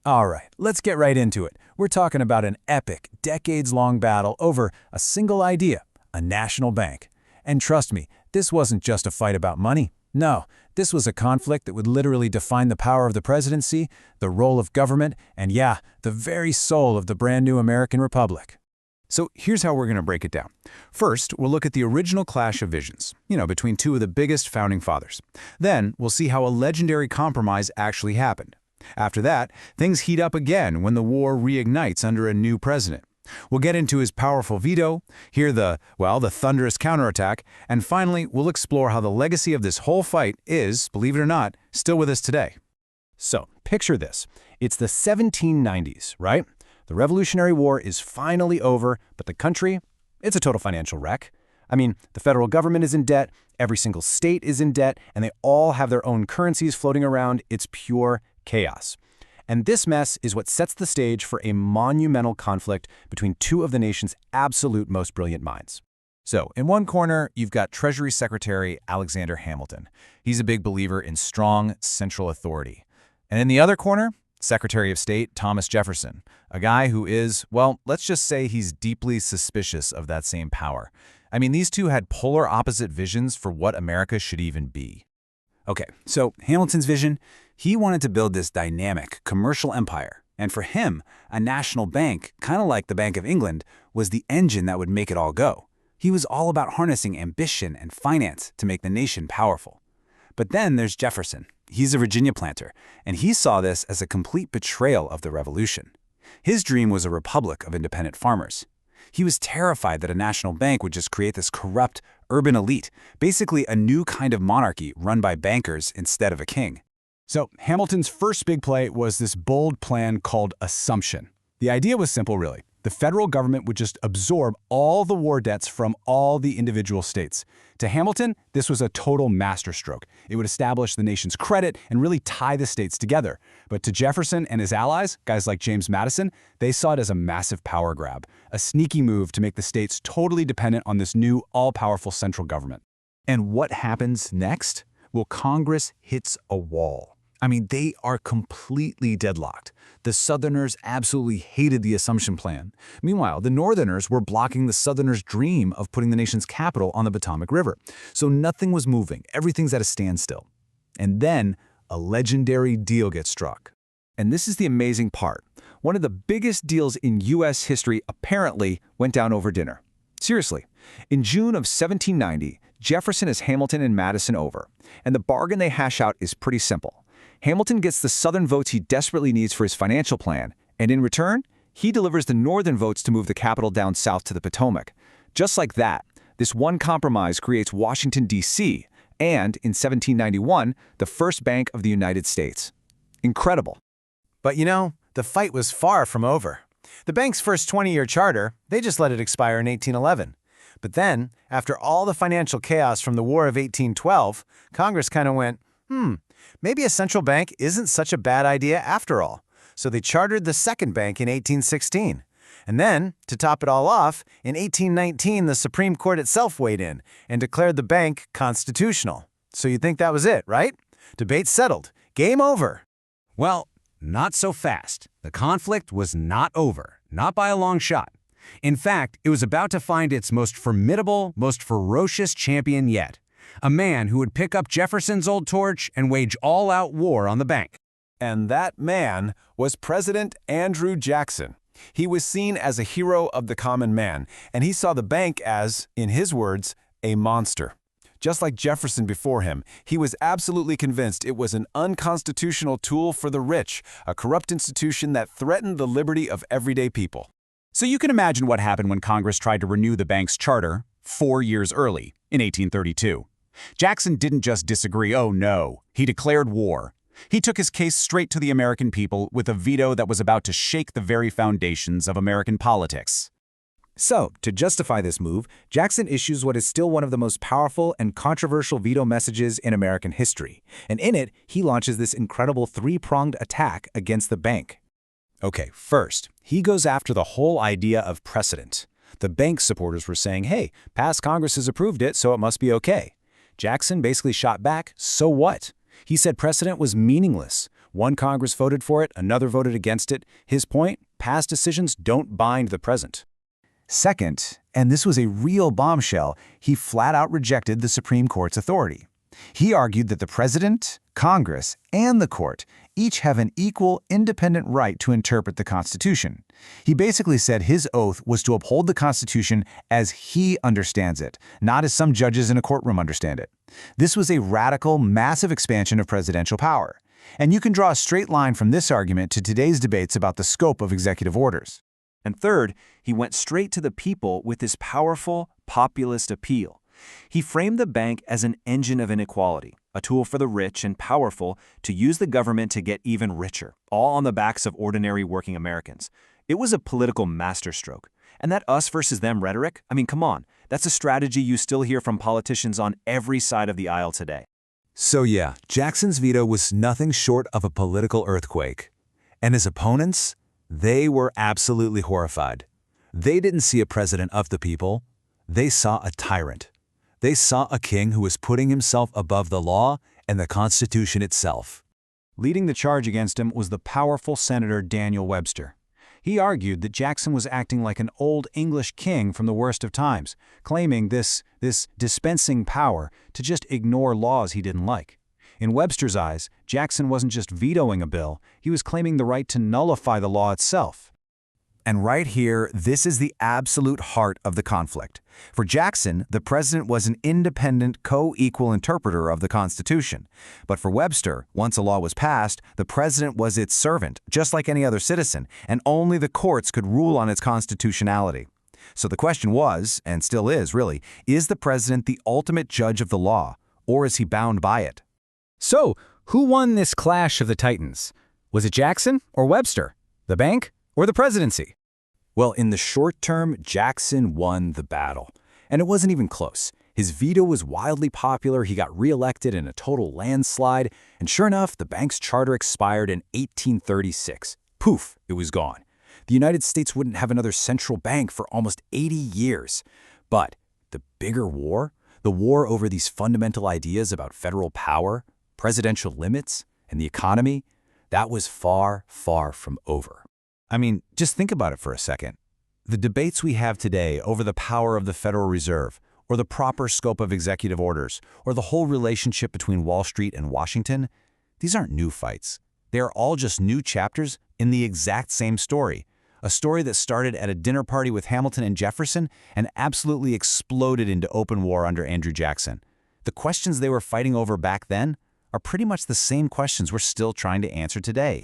All right, let's get right into it. We're talking about an epic, decades-long battle over a single idea, a national bank. And trust me, this wasn't just a fight about money. No, this was a conflict that would literally define the power of the presidency, the role of government, and yeah, the very soul of the brand new American Republic. So here's how we're going to break it down. First, we'll look at the original clash of visions, between two of the biggest founding fathers. Then, we'll see how a legendary compromise actually happened. After that, things heat up again when the war reignites under a new president. We'll get into his powerful veto, hear the thunderous counterattack, and finally, we'll explore how the legacy of this whole fight is, believe it or not, still with us today. So, picture this. It's the 1790s, right? The Revolutionary War is finally over, but the country, it's a total financial wreck. I mean, the federal government is in debt, every single state is in debt, and they all have their own currencies floating around. It's pure chaos. And this mess is what sets the stage for a monumental conflict between two of the nation's absolute most brilliant minds. So, in one corner, you've got Treasury Secretary Alexander Hamilton. He's a big believer in strong central authority. And in the other corner, Secretary of State Thomas Jefferson, a guy who is, well, let's just say he's deeply suspicious of that same power. I mean, these two had polar opposite visions for what America should even be. Okay, so Hamilton's vision, he wanted to build this dynamic commercial empire. And for him, a national bank, kind of like the Bank of England, was the engine that would make it all go. He was all about harnessing ambition and finance to make the nation powerful. But then there's Jefferson. He's a Virginia planter, and he saw this as a complete betrayal of the Revolution. His dream was a republic of independent farmers. He was terrified that a national bank would just create this corrupt, urban elite, basically a new kind of monarchy run by bankers instead of a king. So Hamilton's first big play was this bold plan called assumption. The idea was simple, really. The federal government would just absorb all the war debts from all the individual states. To Hamilton, this was a total masterstroke. It would establish the nation's credit and really tie the states together. But to Jefferson and his allies, guys like James Madison, they saw it as a massive power grab, a sneaky move to make the states totally dependent on this new all-powerful central government. And what happens next? Well, Congress hits a wall. I mean, they are completely deadlocked. The Southerners absolutely hated the assumption plan. Meanwhile, the Northerners were blocking the Southerners' dream of putting the nation's capital on the Potomac River. So nothing was moving. Everything's at a standstill. And then a legendary deal gets struck. And this is the amazing part. One of the biggest deals in U.S. history apparently went down over dinner. Seriously. In June of 1790, Jefferson has Hamilton and Madison over. And the bargain they hash out is pretty simple. Hamilton gets the Southern votes he desperately needs for his financial plan, and in return, he delivers the Northern votes to move the capital down south to the Potomac. Just like that, this one compromise creates Washington, D.C., and, in 1791, the first bank of the United States. Incredible. But the fight was far from over. The bank's first 20-year charter, they just let it expire in 1811. But then, after all the financial chaos from the War of 1812, Congress kind of went, maybe a central bank isn't such a bad idea after all. So they chartered the second bank in 1816. And then, to top it all off, in 1819, the Supreme Court itself weighed in and declared the bank constitutional. So you'd think that was it, right? Debate settled. Game over. Well, not so fast. The conflict was not over, not by a long shot. In fact, it was about to find its most formidable, most ferocious champion yet. A man who would pick up Jefferson's old torch and wage all-out war on the bank. And that man was President Andrew Jackson. He was seen as a hero of the common man, and he saw the bank as, in his words, a monster. Just like Jefferson before him, he was absolutely convinced it was an unconstitutional tool for the rich, a corrupt institution that threatened the liberty of everyday people. So you can imagine what happened when Congress tried to renew the bank's charter 4 years early, in 1832. Jackson didn't just disagree, oh no, he declared war. He took his case straight to the American people with a veto that was about to shake the very foundations of American politics. So, to justify this move, Jackson issues what is still one of the most powerful and controversial veto messages in American history. And in it, he launches this incredible three-pronged attack against the bank. Okay, first, he goes after the whole idea of precedent. The bank supporters were saying, hey, past Congress has approved it, so it must be okay. Jackson basically shot back, so what? He said precedent was meaningless. One Congress voted for it, another voted against it. His point, past decisions don't bind the present. Second, and this was a real bombshell, he flat out rejected the Supreme Court's authority. He argued that the President, Congress, and the Court each have an equal, independent right to interpret the Constitution. He basically said his oath was to uphold the Constitution as he understands it, not as some judges in a courtroom understand it. This was a radical, massive expansion of presidential power. And you can draw a straight line from this argument to today's debates about the scope of executive orders. And third, he went straight to the people with his powerful, populist appeal. He framed the bank as an engine of inequality, a tool for the rich and powerful to use the government to get even richer, all on the backs of ordinary working Americans. It was a political masterstroke. And that us versus them rhetoric, I mean, come on, that's a strategy you still hear from politicians on every side of the aisle today. So yeah, Jackson's veto was nothing short of a political earthquake. And his opponents? They were absolutely horrified. They didn't see a president of the people. They saw a tyrant. They saw a king who was putting himself above the law and the Constitution itself. Leading the charge against him was the powerful Senator Daniel Webster. He argued that Jackson was acting like an old English king from the worst of times, claiming this dispensing power to just ignore laws he didn't like. In Webster's eyes, Jackson wasn't just vetoing a bill, he was claiming the right to nullify the law itself. And right here, this is the absolute heart of the conflict. For Jackson, the president was an independent, co-equal interpreter of the Constitution. But for Webster, once a law was passed, the president was its servant, just like any other citizen, and only the courts could rule on its constitutionality. So the question was, and still is really, is the president the ultimate judge of the law, or is he bound by it? So, who won this clash of the titans? Was it Jackson or Webster? The bank or the presidency? Well, in the short term, Jackson won the battle. And it wasn't even close. His veto was wildly popular, he got reelected in a total landslide, and sure enough, the bank's charter expired in 1836. Poof, it was gone. The United States wouldn't have another central bank for almost 80 years. But the bigger war, the war over these fundamental ideas about federal power, presidential limits, and the economy, that was far, far from over. I mean, just think about it for a second. The debates we have today over the power of the Federal Reserve, or the proper scope of executive orders, or the whole relationship between Wall Street and Washington, these aren't new fights. They are all just new chapters in the exact same story. A story that started at a dinner party with Hamilton and Jefferson and absolutely exploded into open war under Andrew Jackson. The questions they were fighting over back then are pretty much the same questions we're still trying to answer today.